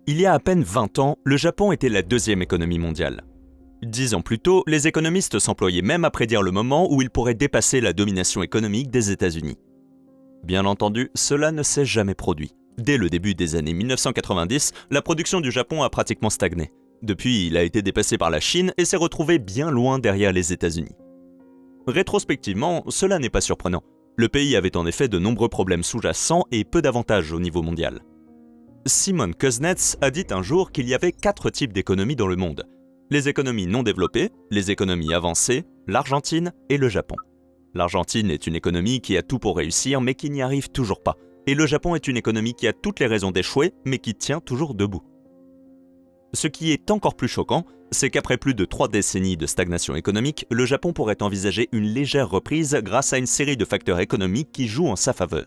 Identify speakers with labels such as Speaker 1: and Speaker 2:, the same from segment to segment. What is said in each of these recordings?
Speaker 1: Il y a à peine 20 ans, le Japon était la deuxième économie mondiale. 10 ans plus tôt, les économistes s'employaient même à prédire le moment où ils pourraient dépasser la domination économique des États-Unis. Bien entendu, cela ne s'est jamais produit. Dès le début des années 1990, la production du Japon a pratiquement stagné. Depuis, il a été dépassé par la Chine et s'est retrouvé bien loin derrière les États-Unis. Rétrospectivement, cela n'est pas surprenant. Le pays avait en effet de nombreux problèmes sous-jacents et peu d'avantages au niveau mondial. Simon Kuznets a dit un jour qu'il y avait 4 types d'économies dans le monde. Les économies non développées, les économies avancées, l'Argentine et le Japon. L'Argentine est une économie qui a tout pour réussir mais qui n'y arrive toujours pas. Et le Japon est une économie qui a toutes les raisons d'échouer mais qui tient toujours debout. Ce qui est encore plus choquant, c'est qu'après plus de 3 décennies de stagnation économique, le Japon pourrait envisager une légère reprise grâce à une série de facteurs économiques qui jouent en sa faveur.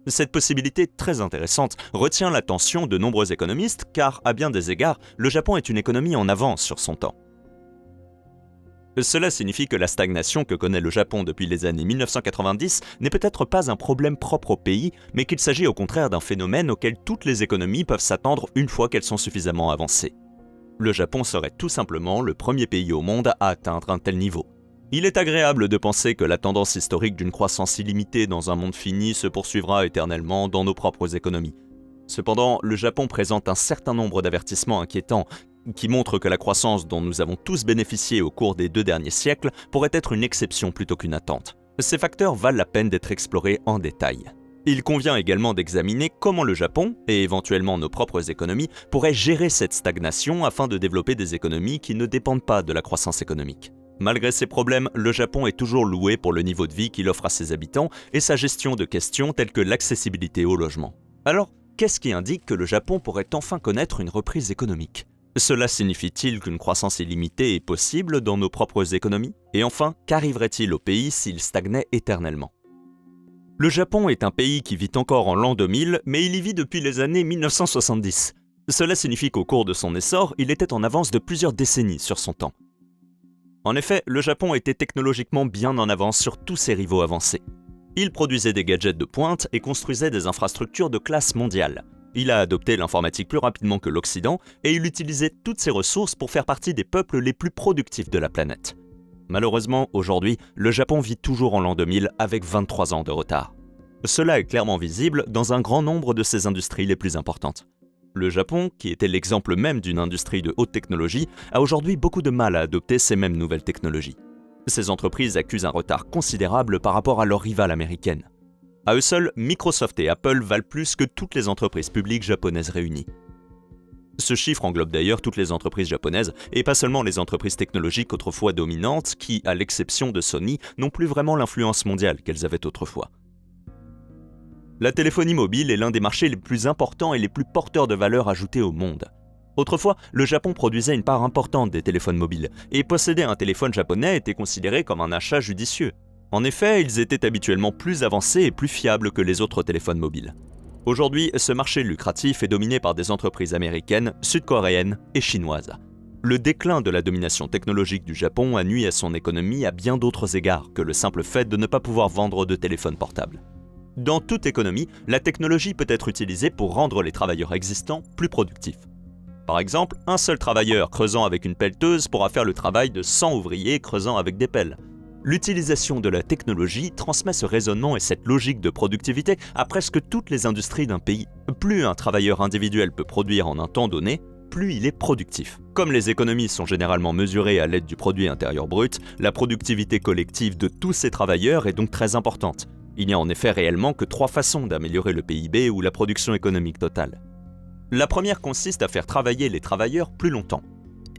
Speaker 1: Cette possibilité très intéressante retient l'attention de nombreux économistes car, à bien des égards, le Japon est une économie en avance sur son temps. Cela signifie que la stagnation que connaît le Japon depuis les années 1990 n'est peut-être pas un problème propre au pays, mais qu'il s'agit au contraire d'un phénomène auquel toutes les économies peuvent s'attendre une fois qu'elles sont suffisamment avancées. Le Japon serait tout simplement le premier pays au monde à atteindre un tel niveau. Il est agréable de penser que la tendance historique d'une croissance illimitée dans un monde fini se poursuivra éternellement dans nos propres économies. Cependant, le Japon présente un certain nombre d'avertissements inquiétants qui montrent que la croissance dont nous avons tous bénéficié au cours des 2 derniers siècles pourrait être une exception plutôt qu'une attente. Ces facteurs valent la peine d'être explorés en détail. Il convient également d'examiner comment le Japon, et éventuellement nos propres économies, pourraient gérer cette stagnation afin de développer des économies qui ne dépendent pas de la croissance économique. Malgré ces problèmes, le Japon est toujours loué pour le niveau de vie qu'il offre à ses habitants et sa gestion de questions telles que l'accessibilité au logement. Alors, qu'est-ce qui indique que le Japon pourrait enfin connaître une reprise économique ? Cela signifie-t-il qu'une croissance illimitée est possible dans nos propres économies ? Et enfin, qu'arriverait-il au pays s'il stagnait éternellement ? Le Japon est un pays qui vit encore en l'an 2000, mais il y vit depuis les années 1970. Cela signifie qu'au cours de son essor, il était en avance de plusieurs décennies sur son temps. En effet, le Japon était technologiquement bien en avance sur tous ses rivaux avancés. Il produisait des gadgets de pointe et construisait des infrastructures de classe mondiale. Il a adopté l'informatique plus rapidement que l'Occident et il utilisait toutes ses ressources pour faire partie des peuples les plus productifs de la planète. Malheureusement, aujourd'hui, le Japon vit toujours en l'an 2000 avec 23 ans de retard. Cela est clairement visible dans un grand nombre de ses industries les plus importantes. Le Japon, qui était l'exemple même d'une industrie de haute technologie, a aujourd'hui beaucoup de mal à adopter ces mêmes nouvelles technologies. Ces entreprises accusent un retard considérable par rapport à leurs rivales américaines. À eux seuls, Microsoft et Apple valent plus que toutes les entreprises publiques japonaises réunies. Ce chiffre englobe d'ailleurs toutes les entreprises japonaises, et pas seulement les entreprises technologiques autrefois dominantes qui, à l'exception de Sony, n'ont plus vraiment l'influence mondiale qu'elles avaient autrefois. La téléphonie mobile est l'un des marchés les plus importants et les plus porteurs de valeur ajoutée au monde. Autrefois, le Japon produisait une part importante des téléphones mobiles, et posséder un téléphone japonais était considéré comme un achat judicieux. En effet, ils étaient habituellement plus avancés et plus fiables que les autres téléphones mobiles. Aujourd'hui, ce marché lucratif est dominé par des entreprises américaines, sud-coréennes et chinoises. Le déclin de la domination technologique du Japon a nui à son économie à bien d'autres égards que le simple fait de ne pas pouvoir vendre de téléphones portables. Dans toute économie, la technologie peut être utilisée pour rendre les travailleurs existants plus productifs. Par exemple, un seul travailleur creusant avec une pelleteuse pourra faire le travail de 100 ouvriers creusant avec des pelles. L'utilisation de la technologie transmet ce raisonnement et cette logique de productivité à presque toutes les industries d'un pays. Plus un travailleur individuel peut produire en un temps donné, plus il est productif. Comme les économies sont généralement mesurées à l'aide du produit intérieur brut, la productivité collective de tous ces travailleurs est donc très importante. Il n'y a en effet réellement que 3 façons d'améliorer le PIB ou la production économique totale. La première consiste à faire travailler les travailleurs plus longtemps.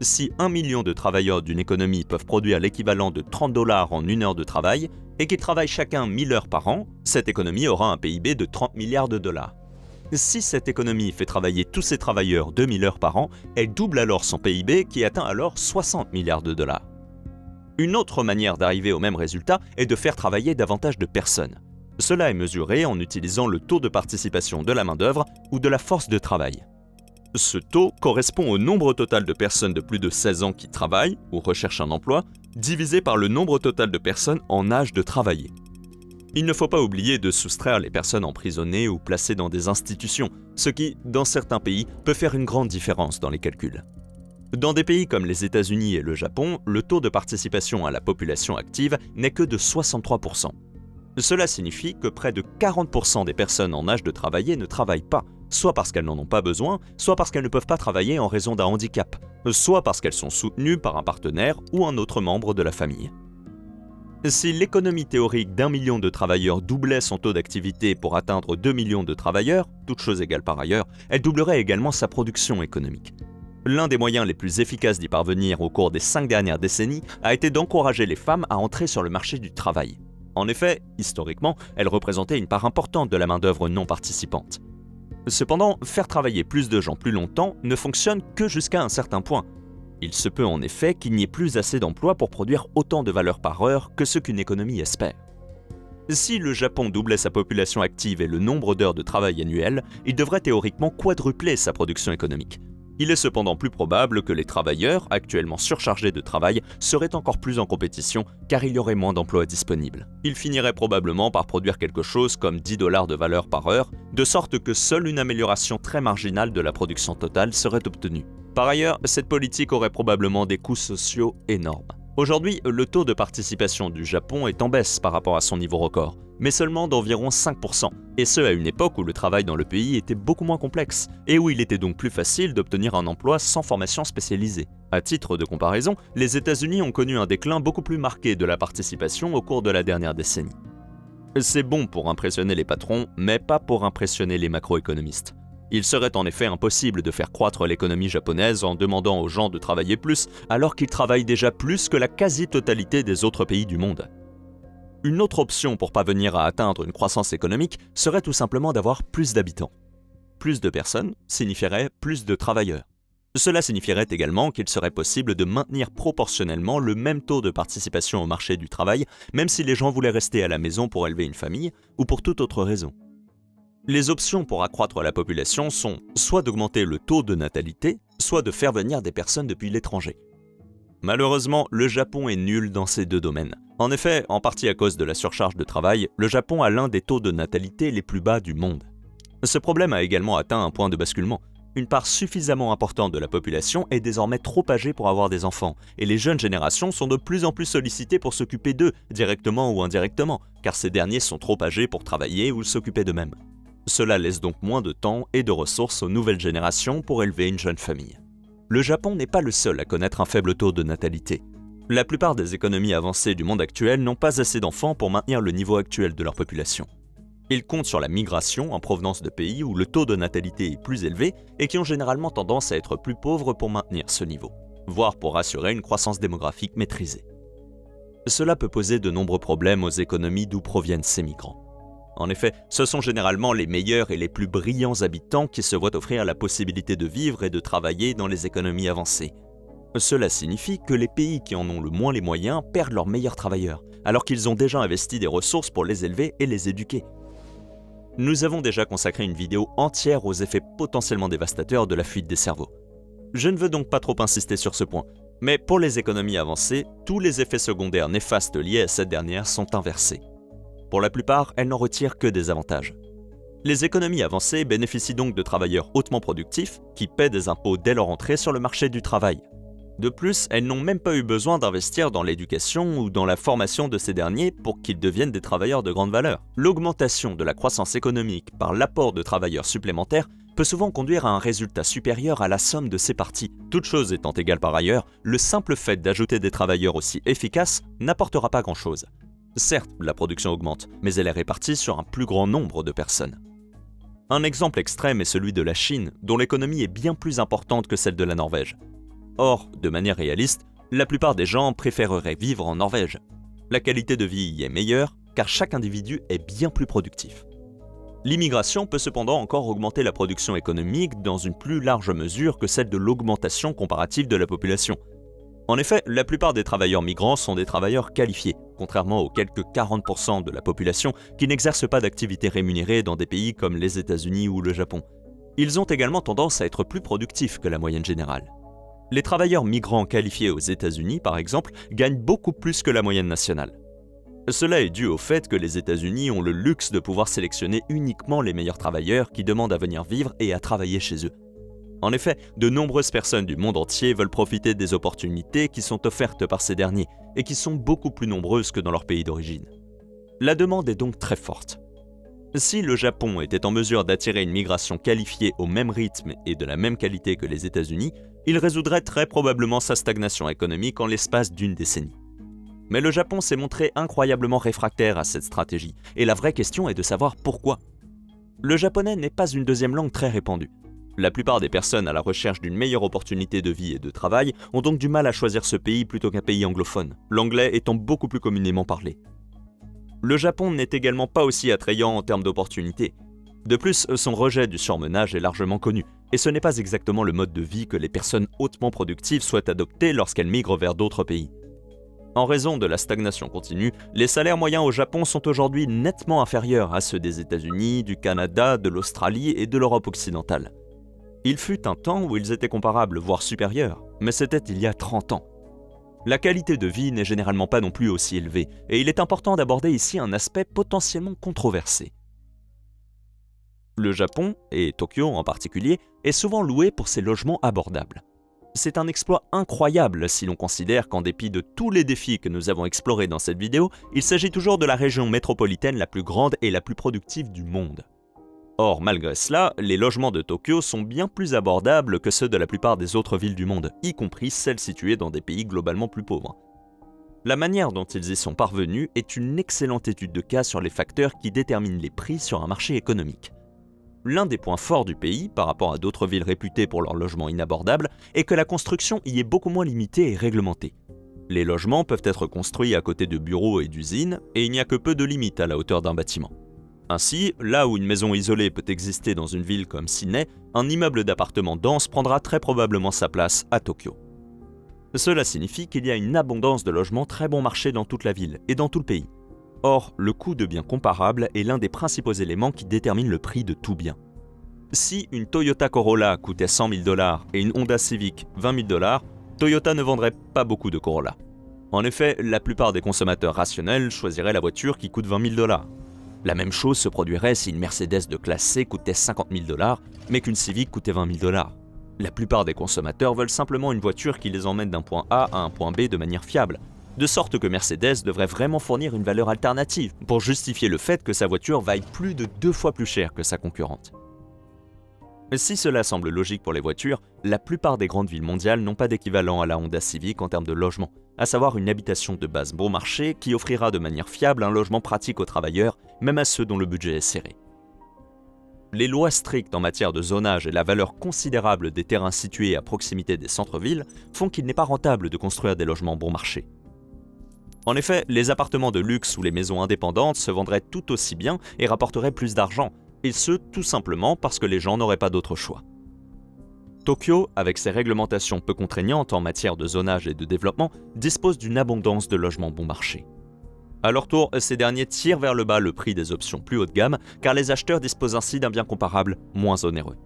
Speaker 1: Si 1 million de travailleurs d'une économie peuvent produire l'équivalent de $30 en 1 heure de travail et qu'ils travaillent chacun 1000 heures par an, cette économie aura un PIB de 30 milliards de dollars. Si cette économie fait travailler tous ses travailleurs 2000 heures par an, elle double alors son PIB qui atteint alors 60 milliards de dollars. Une autre manière d'arriver au même résultat est de faire travailler davantage de personnes. Cela est mesuré en utilisant le taux de participation de la main-d'œuvre ou de la force de travail. Ce taux correspond au nombre total de personnes de plus de 16 ans qui travaillent ou recherchent un emploi, divisé par le nombre total de personnes en âge de travailler. Il ne faut pas oublier de soustraire les personnes emprisonnées ou placées dans des institutions, ce qui, dans certains pays, peut faire une grande différence dans les calculs. Dans des pays comme les États-Unis et le Japon, le taux de participation à la population active n'est que de 63%. Cela signifie que près de 40% des personnes en âge de travailler ne travaillent pas, soit parce qu'elles n'en ont pas besoin, soit parce qu'elles ne peuvent pas travailler en raison d'un handicap, soit parce qu'elles sont soutenues par un partenaire ou un autre membre de la famille. Si l'économie théorique d'1 million de travailleurs doublait son taux d'activité pour atteindre 2 millions de travailleurs, toutes choses égales par ailleurs, elle doublerait également sa production économique. L'un des moyens les plus efficaces d'y parvenir au cours des 5 dernières décennies a été d'encourager les femmes à entrer sur le marché du travail. En effet, historiquement, elles représentaient une part importante de la main-d'œuvre non participante. Cependant, faire travailler plus de gens plus longtemps ne fonctionne que jusqu'à un certain point. Il se peut en effet qu'il n'y ait plus assez d'emplois pour produire autant de valeur par heure que ce qu'une économie espère. Si le Japon doublait sa population active et le nombre d'heures de travail annuel, il devrait théoriquement quadrupler sa production économique. Il est cependant plus probable que les travailleurs, actuellement surchargés de travail, seraient encore plus en compétition car il y aurait moins d'emplois disponibles. Ils finiraient probablement par produire quelque chose comme 10 $ de valeur par heure, de sorte que seule une amélioration très marginale de la production totale serait obtenue. Par ailleurs, cette politique aurait probablement des coûts sociaux énormes. Aujourd'hui, le taux de participation du Japon est en baisse par rapport à son niveau record, mais seulement d'environ 5%, et ce à une époque où le travail dans le pays était beaucoup moins complexe, et où il était donc plus facile d'obtenir un emploi sans formation spécialisée. À titre de comparaison, les États-Unis ont connu un déclin beaucoup plus marqué de la participation au cours de la dernière décennie. C'est bon pour impressionner les patrons, mais pas pour impressionner les macroéconomistes. Il serait en effet impossible de faire croître l'économie japonaise en demandant aux gens de travailler plus, alors qu'ils travaillent déjà plus que la quasi-totalité des autres pays du monde. Une autre option pour parvenir à atteindre une croissance économique serait tout simplement d'avoir plus d'habitants. Plus de personnes signifierait plus de travailleurs. Cela signifierait également qu'il serait possible de maintenir proportionnellement le même taux de participation au marché du travail, même si les gens voulaient rester à la maison pour élever une famille ou pour toute autre raison. Les options pour accroître la population sont soit d'augmenter le taux de natalité, soit de faire venir des personnes depuis l'étranger. Malheureusement, le Japon est nul dans ces deux domaines. En effet, en partie à cause de la surcharge de travail, le Japon a l'un des taux de natalité les plus bas du monde. Ce problème a également atteint un point de basculement. Une part suffisamment importante de la population est désormais trop âgée pour avoir des enfants, et les jeunes générations sont de plus en plus sollicitées pour s'occuper d'eux, directement ou indirectement, car ces derniers sont trop âgés pour travailler ou s'occuper d'eux-mêmes. Cela laisse donc moins de temps et de ressources aux nouvelles générations pour élever une jeune famille. Le Japon n'est pas le seul à connaître un faible taux de natalité. La plupart des économies avancées du monde actuel n'ont pas assez d'enfants pour maintenir le niveau actuel de leur population. Ils comptent sur la migration en provenance de pays où le taux de natalité est plus élevé et qui ont généralement tendance à être plus pauvres pour maintenir ce niveau, voire pour assurer une croissance démographique maîtrisée. Cela peut poser de nombreux problèmes aux économies d'où proviennent ces migrants. En effet, ce sont généralement les meilleurs et les plus brillants habitants qui se voient offrir la possibilité de vivre et de travailler dans les économies avancées. Cela signifie que les pays qui en ont le moins les moyens perdent leurs meilleurs travailleurs, alors qu'ils ont déjà investi des ressources pour les élever et les éduquer. Nous avons déjà consacré une vidéo entière aux effets potentiellement dévastateurs de la fuite des cerveaux. Je ne veux donc pas trop insister sur ce point, mais pour les économies avancées, tous les effets secondaires néfastes liés à cette dernière sont inversés. Pour la plupart, elles n'en retirent que des avantages. Les économies avancées bénéficient donc de travailleurs hautement productifs qui paient des impôts dès leur entrée sur le marché du travail. De plus, elles n'ont même pas eu besoin d'investir dans l'éducation ou dans la formation de ces derniers pour qu'ils deviennent des travailleurs de grande valeur. L'augmentation de la croissance économique par l'apport de travailleurs supplémentaires peut souvent conduire à un résultat supérieur à la somme de ces parties. Toutes choses étant égales par ailleurs, le simple fait d'ajouter des travailleurs aussi efficaces n'apportera pas grand-chose. Certes, la production augmente, mais elle est répartie sur un plus grand nombre de personnes. Un exemple extrême est celui de la Chine, dont l'économie est bien plus importante que celle de la Norvège. Or, de manière réaliste, la plupart des gens préféreraient vivre en Norvège. La qualité de vie y est meilleure, car chaque individu est bien plus productif. L'immigration peut cependant encore augmenter la production économique dans une plus large mesure que celle de l'augmentation comparative de la population. En effet, la plupart des travailleurs migrants sont des travailleurs qualifiés, contrairement aux quelques 40% de la population qui n'exercent pas d'activité rémunérée dans des pays comme les États-Unis ou le Japon. Ils ont également tendance à être plus productifs que la moyenne générale. Les travailleurs migrants qualifiés aux États-Unis, par exemple, gagnent beaucoup plus que la moyenne nationale. Cela est dû au fait que les États-Unis ont le luxe de pouvoir sélectionner uniquement les meilleurs travailleurs qui demandent à venir vivre et à travailler chez eux. En effet, de nombreuses personnes du monde entier veulent profiter des opportunités qui sont offertes par ces derniers et qui sont beaucoup plus nombreuses que dans leur pays d'origine. La demande est donc très forte. Si le Japon était en mesure d'attirer une migration qualifiée au même rythme et de la même qualité que les États-Unis, il résoudrait très probablement sa stagnation économique en l'espace d'une décennie. Mais le Japon s'est montré incroyablement réfractaire à cette stratégie, et la vraie question est de savoir pourquoi. Le japonais n'est pas une deuxième langue très répandue. La plupart des personnes à la recherche d'une meilleure opportunité de vie et de travail ont donc du mal à choisir ce pays plutôt qu'un pays anglophone, l'anglais étant beaucoup plus communément parlé. Le Japon n'est également pas aussi attrayant en termes d'opportunités. De plus, son rejet du surmenage est largement connu, et ce n'est pas exactement le mode de vie que les personnes hautement productives souhaitent adopter lorsqu'elles migrent vers d'autres pays. En raison de la stagnation continue, les salaires moyens au Japon sont aujourd'hui nettement inférieurs à ceux des États-Unis, du Canada, de l'Australie et de l'Europe occidentale. Il fut un temps où ils étaient comparables, voire supérieurs, mais c'était il y a 30 ans. La qualité de vie n'est généralement pas non plus aussi élevée, et il est important d'aborder ici un aspect potentiellement controversé. Le Japon, et Tokyo en particulier, est souvent loué pour ses logements abordables. C'est un exploit incroyable si l'on considère qu'en dépit de tous les défis que nous avons explorés dans cette vidéo, il s'agit toujours de la région métropolitaine la plus grande et la plus productive du monde. Or, malgré cela, les logements de Tokyo sont bien plus abordables que ceux de la plupart des autres villes du monde, y compris celles situées dans des pays globalement plus pauvres. La manière dont ils y sont parvenus est une excellente étude de cas sur les facteurs qui déterminent les prix sur un marché économique. L'un des points forts du pays, par rapport à d'autres villes réputées pour leurs logements inabordables, est que la construction y est beaucoup moins limitée et réglementée. Les logements peuvent être construits à côté de bureaux et d'usines, et il n'y a que peu de limites à la hauteur d'un bâtiment. Ainsi, là où une maison isolée peut exister dans une ville comme Sydney, un immeuble d'appartements dense prendra très probablement sa place à Tokyo. Cela signifie qu'il y a une abondance de logements très bon marché dans toute la ville et dans tout le pays. Or, le coût de biens comparables est l'un des principaux éléments qui déterminent le prix de tout bien. Si une Toyota Corolla coûtait $100 000 et une Honda Civic $20 000, Toyota ne vendrait pas beaucoup de Corolla. En effet, la plupart des consommateurs rationnels choisiraient la voiture qui coûte $20 000. La même chose se produirait si une Mercedes de classe C coûtait $50 000, mais qu'une Civic coûtait $20 000. La plupart des consommateurs veulent simplement une voiture qui les emmène d'un point A à un point B de manière fiable, de sorte que Mercedes devrait vraiment fournir une valeur alternative pour justifier le fait que sa voiture vaille plus de 2 fois plus cher que sa concurrente. Si cela semble logique pour les voitures, la plupart des grandes villes mondiales n'ont pas d'équivalent à la Honda Civic en termes de logement, à savoir une habitation de base bon marché qui offrira de manière fiable un logement pratique aux travailleurs, même à ceux dont le budget est serré. Les lois strictes en matière de zonage et la valeur considérable des terrains situés à proximité des centres-villes font qu'il n'est pas rentable de construire des logements bon marché. En effet, les appartements de luxe ou les maisons indépendantes se vendraient tout aussi bien et rapporteraient plus d'argent, et ce tout simplement parce que les gens n'auraient pas d'autre choix. Tokyo, avec ses réglementations peu contraignantes en matière de zonage et de développement, dispose d'une abondance de logements bon marché. À leur tour, ces derniers tirent vers le bas le prix des options plus haut de gamme, car les acheteurs disposent ainsi d'un bien comparable moins onéreux.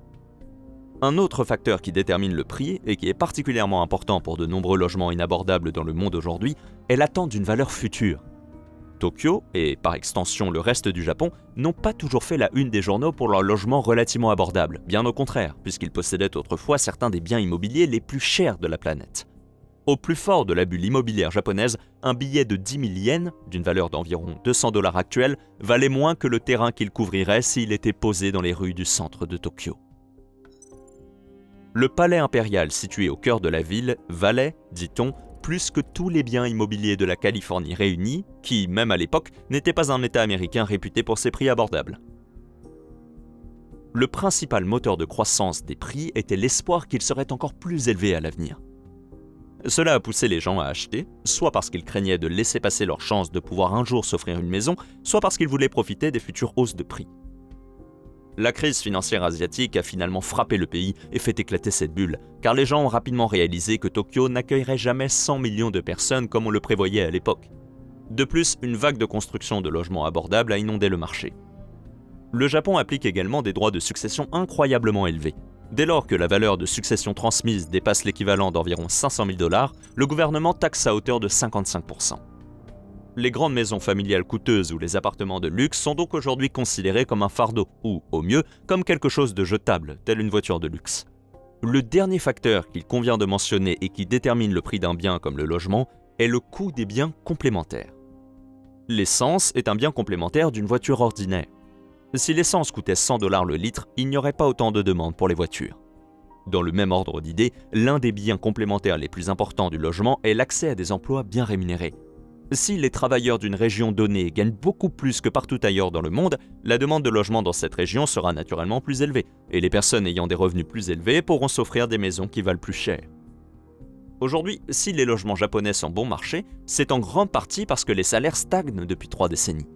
Speaker 1: Un autre facteur qui détermine le prix, et qui est particulièrement important pour de nombreux logements inabordables dans le monde aujourd'hui, est l'attente d'une valeur future. Tokyo, et par extension le reste du Japon, n'ont pas toujours fait la une des journaux pour leurs logements relativement abordables, bien au contraire, puisqu'ils possédaient autrefois certains des biens immobiliers les plus chers de la planète. Au plus fort de la bulle immobilière japonaise, un billet de 10 000 yens, d'une valeur d'environ $200 actuels, valait moins que le terrain qu'il couvrirait s'il était posé dans les rues du centre de Tokyo. Le palais impérial situé au cœur de la ville valait, dit-on, plus que tous les biens immobiliers de la Californie réunis, qui, même à l'époque, n'était pas un État américain réputé pour ses prix abordables. Le principal moteur de croissance des prix était l'espoir qu'ils seraient encore plus élevés à l'avenir. Cela a poussé les gens à acheter, soit parce qu'ils craignaient de laisser passer leur chance de pouvoir un jour s'offrir une maison, soit parce qu'ils voulaient profiter des futures hausses de prix. La crise financière asiatique a finalement frappé le pays et fait éclater cette bulle, car les gens ont rapidement réalisé que Tokyo n'accueillerait jamais 100 millions de personnes comme on le prévoyait à l'époque. De plus, une vague de construction de logements abordables a inondé le marché. Le Japon applique également des droits de succession incroyablement élevés. Dès lors que la valeur de succession transmise dépasse l'équivalent d'environ $500 000, le gouvernement taxe à hauteur de 55%. Les grandes maisons familiales coûteuses ou les appartements de luxe sont donc aujourd'hui considérés comme un fardeau, ou, au mieux, comme quelque chose de jetable, telle une voiture de luxe. Le dernier facteur qu'il convient de mentionner et qui détermine le prix d'un bien comme le logement est le coût des biens complémentaires. L'essence est un bien complémentaire d'une voiture ordinaire. Si l'essence coûtait 100 $ le litre, il n'y aurait pas autant de demandes pour les voitures. Dans le même ordre d'idées, l'un des biens complémentaires les plus importants du logement est l'accès à des emplois bien rémunérés. Si les travailleurs d'une région donnée gagnent beaucoup plus que partout ailleurs dans le monde, la demande de logement dans cette région sera naturellement plus élevée, et les personnes ayant des revenus plus élevés pourront s'offrir des maisons qui valent plus cher. Aujourd'hui, si les logements japonais sont bon marché, c'est en grande partie parce que les salaires stagnent depuis 3 décennies.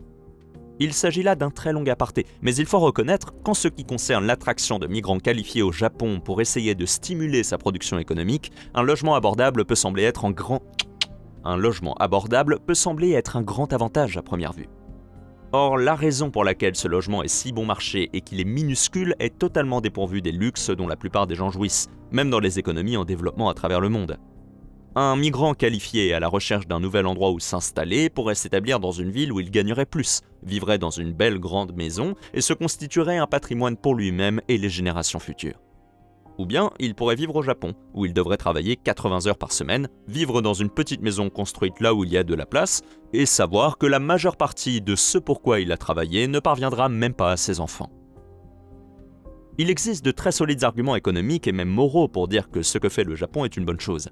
Speaker 1: Il s'agit là d'un très long aparté, mais il faut reconnaître qu'en ce qui concerne l'attraction de migrants qualifiés au Japon pour essayer de stimuler sa production économique, un logement abordable peut sembler être un grand avantage à première vue. Or, la raison pour laquelle ce logement est si bon marché et qu'il est minuscule est totalement dépourvue des luxes dont la plupart des gens jouissent, même dans les économies en développement à travers le monde. Un migrant qualifié à la recherche d'un nouvel endroit où s'installer pourrait s'établir dans une ville où il gagnerait plus, vivrait dans une belle grande maison et se constituerait un patrimoine pour lui-même et les générations futures. Ou bien, il pourrait vivre au Japon, où il devrait travailler 80 heures par semaine, vivre dans une petite maison construite là où il y a de la place, et savoir que la majeure partie de ce pourquoi il a travaillé ne parviendra même pas à ses enfants. Il existe de très solides arguments économiques et même moraux pour dire que ce que fait le Japon est une bonne chose.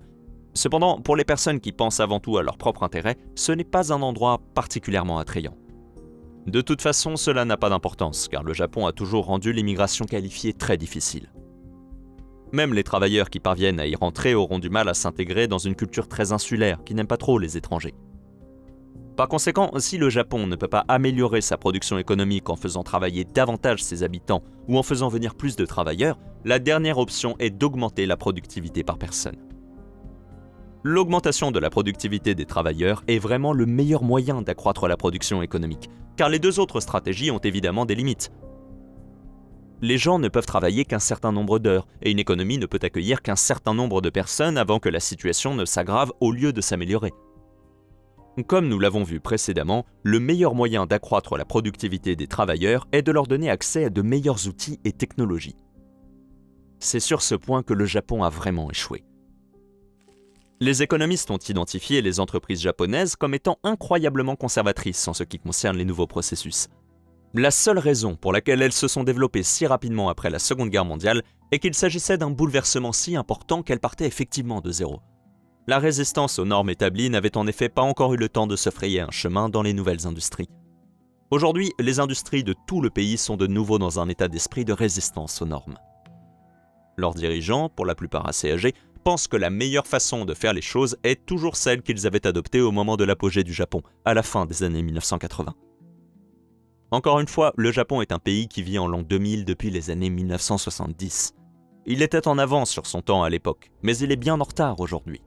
Speaker 1: Cependant, pour les personnes qui pensent avant tout à leur propre intérêt, ce n'est pas un endroit particulièrement attrayant. De toute façon, cela n'a pas d'importance, car le Japon a toujours rendu l'immigration qualifiée très difficile. Même les travailleurs qui parviennent à y rentrer auront du mal à s'intégrer dans une culture très insulaire qui n'aime pas trop les étrangers. Par conséquent, si le Japon ne peut pas améliorer sa production économique en faisant travailler davantage ses habitants ou en faisant venir plus de travailleurs, la dernière option est d'augmenter la productivité par personne. L'augmentation de la productivité des travailleurs est vraiment le meilleur moyen d'accroître la production économique, car les deux autres stratégies ont évidemment des limites. Les gens ne peuvent travailler qu'un certain nombre d'heures, et une économie ne peut accueillir qu'un certain nombre de personnes avant que la situation ne s'aggrave au lieu de s'améliorer. Comme nous l'avons vu précédemment, le meilleur moyen d'accroître la productivité des travailleurs est de leur donner accès à de meilleurs outils et technologies. C'est sur ce point que le Japon a vraiment échoué. Les économistes ont identifié les entreprises japonaises comme étant incroyablement conservatrices en ce qui concerne les nouveaux processus. La seule raison pour laquelle elles se sont développées si rapidement après la Seconde Guerre mondiale est qu'il s'agissait d'un bouleversement si important qu'elles partaient effectivement de zéro. La résistance aux normes établies n'avait en effet pas encore eu le temps de se frayer un chemin dans les nouvelles industries. Aujourd'hui, les industries de tout le pays sont de nouveau dans un état d'esprit de résistance aux normes. Leurs dirigeants, pour la plupart assez âgés, pensent que la meilleure façon de faire les choses est toujours celle qu'ils avaient adoptée au moment de l'apogée du Japon, à la fin des années 1980. Encore une fois, le Japon est un pays qui vit en l'an 2000 depuis les années 1970. Il était en avance sur son temps à l'époque, mais il est bien en retard aujourd'hui.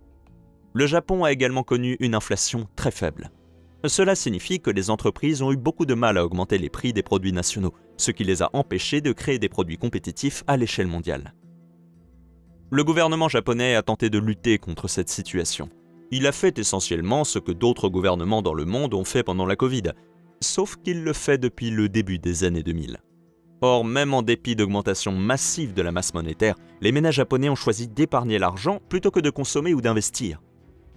Speaker 1: Le Japon a également connu une inflation très faible. Cela signifie que les entreprises ont eu beaucoup de mal à augmenter les prix des produits nationaux, ce qui les a empêchés de créer des produits compétitifs à l'échelle mondiale. Le gouvernement japonais a tenté de lutter contre cette situation. Il a fait essentiellement ce que d'autres gouvernements dans le monde ont fait pendant la Covid, sauf qu'il le fait depuis le début des années 2000. Or, même en dépit d'augmentation massive de la masse monétaire, les ménages japonais ont choisi d'épargner l'argent plutôt que de consommer ou d'investir.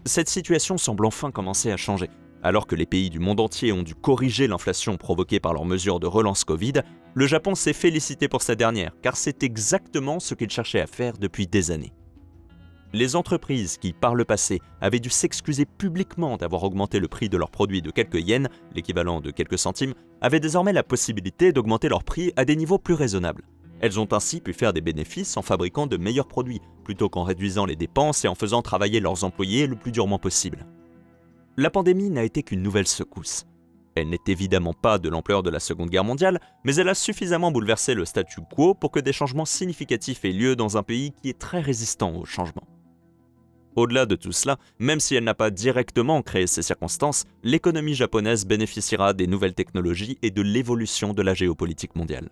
Speaker 1: Cette situation semble enfin commencer à changer. Alors que les pays du monde entier ont dû corriger l'inflation provoquée par leurs mesures de relance Covid, le Japon s'est félicité pour cette dernière, car c'est exactement ce qu'il cherchait à faire depuis des années. Les entreprises qui, par le passé, avaient dû s'excuser publiquement d'avoir augmenté le prix de leurs produits de quelques yens, l'équivalent de quelques centimes, avaient désormais la possibilité d'augmenter leurs prix à des niveaux plus raisonnables. Elles ont ainsi pu faire des bénéfices en fabriquant de meilleurs produits, plutôt qu'en réduisant les dépenses et en faisant travailler leurs employés le plus durement possible. La pandémie n'a été qu'une nouvelle secousse. Elle n'est évidemment pas de l'ampleur de la Seconde Guerre mondiale, mais elle a suffisamment bouleversé le statu quo pour que des changements significatifs aient lieu dans un pays qui est très résistant aux changements. Au-delà de tout cela, même si elle n'a pas directement créé ces circonstances, l'économie japonaise bénéficiera des nouvelles technologies et de l'évolution de la géopolitique mondiale.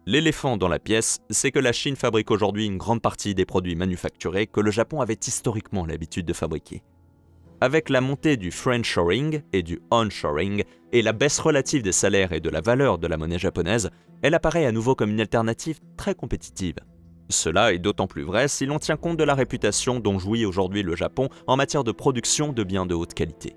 Speaker 1: L'éléphant dans la pièce, c'est que la Chine fabrique aujourd'hui une grande partie des produits manufacturés que le Japon avait historiquement l'habitude de fabriquer. Avec la montée du friendshoring et du onshoring et la baisse relative des salaires et de la valeur de la monnaie japonaise, elle apparaît à nouveau comme une alternative très compétitive. Cela est d'autant plus vrai si l'on tient compte de la réputation dont jouit aujourd'hui le Japon en matière de production de biens de haute qualité.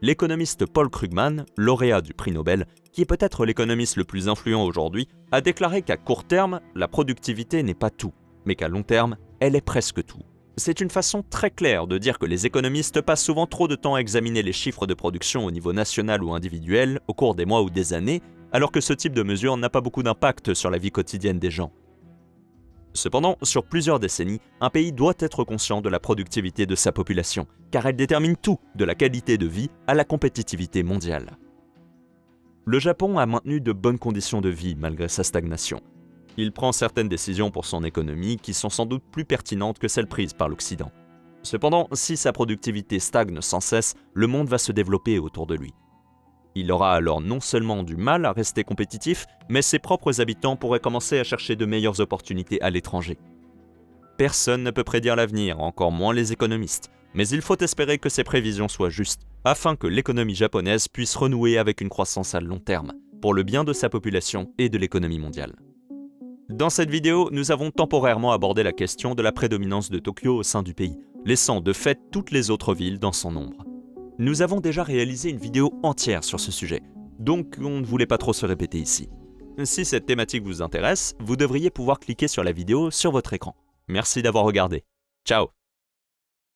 Speaker 1: L'économiste Paul Krugman, lauréat du prix Nobel, qui est peut-être l'économiste le plus influent aujourd'hui, a déclaré qu'à court terme, la productivité n'est pas tout, mais qu'à long terme, elle est presque tout. C'est une façon très claire de dire que les économistes passent souvent trop de temps à examiner les chiffres de production au niveau national ou individuel au cours des mois ou des années, alors que ce type de mesure n'a pas beaucoup d'impact sur la vie quotidienne des gens. Cependant, sur plusieurs décennies, un pays doit être conscient de la productivité de sa population, car elle détermine tout, de la qualité de vie à la compétitivité mondiale. Le Japon a maintenu de bonnes conditions de vie malgré sa stagnation. Il prend certaines décisions pour son économie qui sont sans doute plus pertinentes que celles prises par l'Occident. Cependant, si sa productivité stagne sans cesse, le monde va se développer autour de lui. Il aura alors non seulement du mal à rester compétitif, mais ses propres habitants pourraient commencer à chercher de meilleures opportunités à l'étranger. Personne ne peut prédire l'avenir, encore moins les économistes, mais il faut espérer que ces prévisions soient justes, afin que l'économie japonaise puisse renouer avec une croissance à long terme, pour le bien de sa population et de l'économie mondiale. Dans cette vidéo, nous avons temporairement abordé la question de la prédominance de Tokyo au sein du pays, laissant de fait toutes les autres villes dans son ombre. Nous avons déjà réalisé une vidéo entière sur ce sujet, donc on ne voulait pas trop se répéter ici. Si cette thématique vous intéresse, vous devriez pouvoir cliquer sur la vidéo sur votre écran. Merci d'avoir regardé. Ciao!